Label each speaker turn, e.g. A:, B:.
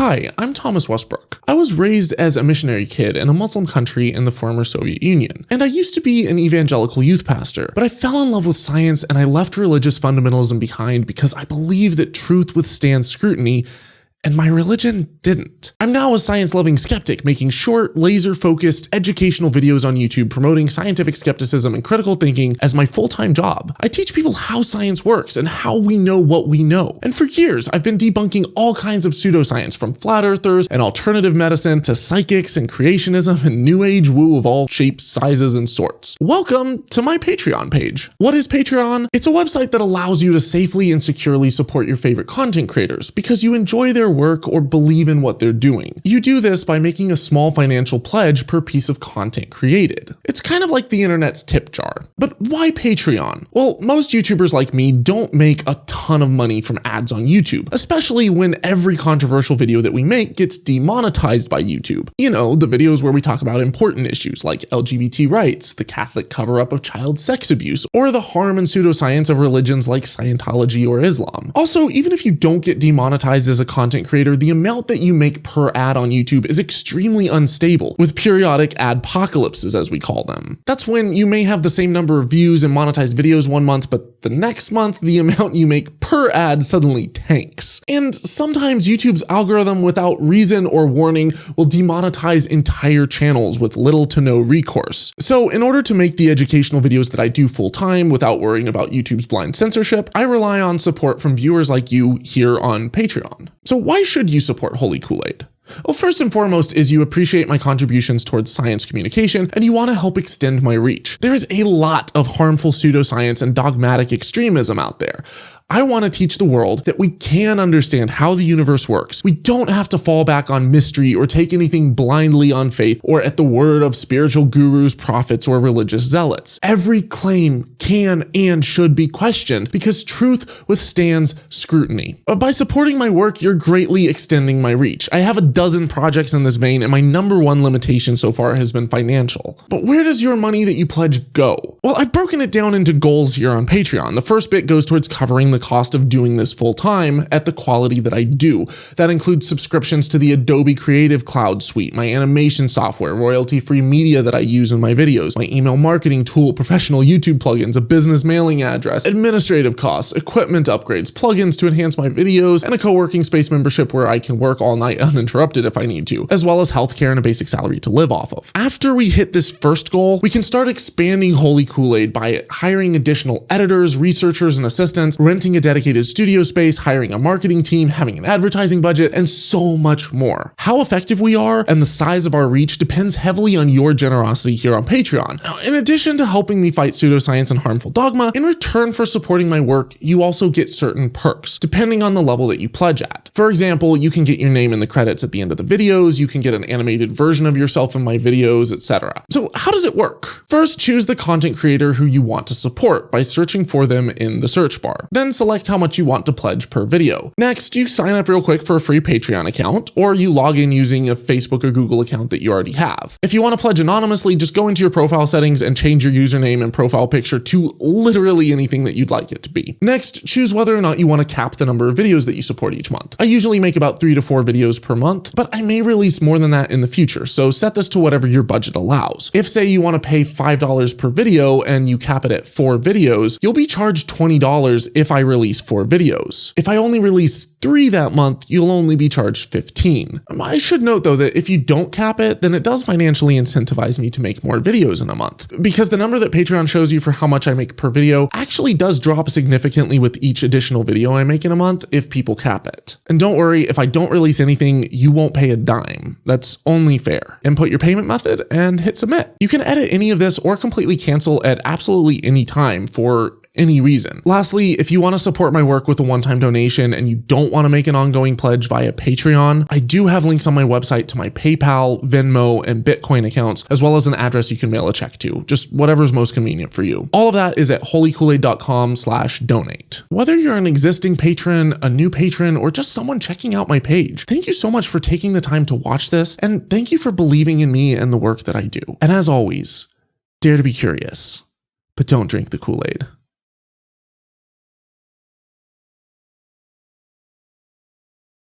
A: Hi, I'm Thomas Westbrook. I was raised as a missionary kid in a Muslim country in the former Soviet Union, and I used to be an evangelical youth pastor, but I fell in love with science and I left religious fundamentalism behind because I believe that truth withstands scrutiny, and my religion didn't. I'm now a science-loving skeptic making short, laser-focused, educational videos on YouTube promoting scientific skepticism and critical thinking as my full-time job. I teach people how science works and how we know what we know. And for years, I've been debunking all kinds of pseudoscience, from flat earthers and alternative medicine to psychics and creationism and new age woo of all shapes, sizes, and sorts. Welcome to my Patreon page. What is Patreon? It's a website that allows you to safely and securely support your favorite content creators because you enjoy their work or believe in what they're doing. You do this by making a small financial pledge per piece of content created. It's kind of like the internet's tip jar. But why Patreon? Well, most YouTubers like me don't make a ton of money from ads on YouTube, especially when every controversial video that we make gets demonetized by YouTube. You know, the videos where we talk about important issues like LGBT rights, the Catholic cover-up of child sex abuse, or the harm and pseudoscience of religions like Scientology or Islam. Also, even if you don't get demonetized as a content creator, the amount that you make per ad on YouTube is extremely unstable, with periodic adpocalypses, as we call them. That's when you may have the same number of views and monetized videos one month, but the next month, the amount you make per ad suddenly tanks. And sometimes YouTube's algorithm, without reason or warning, will demonetize entire channels with little to no recourse. So in order to make the educational videos that I do full time without worrying about YouTube's blind censorship, I rely on support from viewers like you here on Patreon. So why should you support Holy Kool-Aid? Well, first and foremost is you appreciate my contributions towards science communication and you want to help extend my reach. There is a lot of harmful pseudoscience and dogmatic extremism out there. I want to teach the world that we can understand how the universe works. We don't have to fall back on mystery or take anything blindly on faith or at the word of spiritual gurus, prophets, or religious zealots. Every claim can and should be questioned because truth withstands scrutiny. By supporting my work, you're greatly extending my reach. I have a dozen projects in this vein, and my number one limitation so far has been financial. But where does your money that you pledge go? Well, I've broken it down into goals here on Patreon. The first bit goes towards covering the cost of doing this full time at the quality that I do. That includes subscriptions to the Adobe Creative Cloud suite, my animation software, royalty-free media that I use in my videos, my email marketing tool, professional YouTube plugins, a business mailing address, administrative costs, equipment upgrades, plugins to enhance my videos, and a co-working space membership where I can work all night uninterrupted if I need to, as well as healthcare and a basic salary to live off of. After we hit this first goal, we can start expanding Holy Kool-Aid by hiring additional editors, researchers, and assistants, renting a dedicated studio space, hiring a marketing team, having an advertising budget, and so much more. How effective we are and the size of our reach depends heavily on your generosity here on Patreon. Now, in addition to helping me fight pseudoscience and harmful dogma, in return for supporting my work, you also get certain perks, depending on the level that you pledge at. For example, you can get your name in the credits at the end of the videos, you can get an animated version of yourself in my videos, etc. So how does it work? First, choose the content creator who you want to support by searching for them in the search bar. Then select how much you want to pledge per video. Next, you sign up real quick for a free Patreon account, or you log in using a Facebook or Google account that you already have. If you want to pledge anonymously, just go into your profile settings and change your username and profile picture to literally anything that you'd like it to be. Next, choose whether or not you want to cap the number of videos that you support each month. I usually make about 3 to 4 videos per month, but I may release more than that in the future, so set this to whatever your budget allows. If, say, you want to pay $5 per video and you cap it at 4 videos, you'll be charged $20 if I release 4 videos. If I only release 3 that month, you'll only be charged $15. I should note though that if you don't cap it, then it does financially incentivize me to make more videos in a month, because the number that Patreon shows you for how much I make per video actually does drop significantly with each additional video I make in a month if people cap it. And don't worry, if I don't release anything, you won't pay a dime. That's only fair. Input your payment method and hit submit. You can edit any of this or completely cancel at absolutely any time for any reason. Lastly, if you want to support my work with a one-time donation and you don't want to make an ongoing pledge via Patreon, I do have links on my website to my PayPal, Venmo, and Bitcoin accounts, as well as an address you can mail a check to, just whatever's most convenient for you. All of that is at holykoolaid.com/donate. Whether you're an existing patron, a new patron, or just someone checking out my page, thank you so much for taking the time to watch this, and thank you for believing in me and the work that I do. And as always, dare to be curious, but don't drink the Kool-Aid.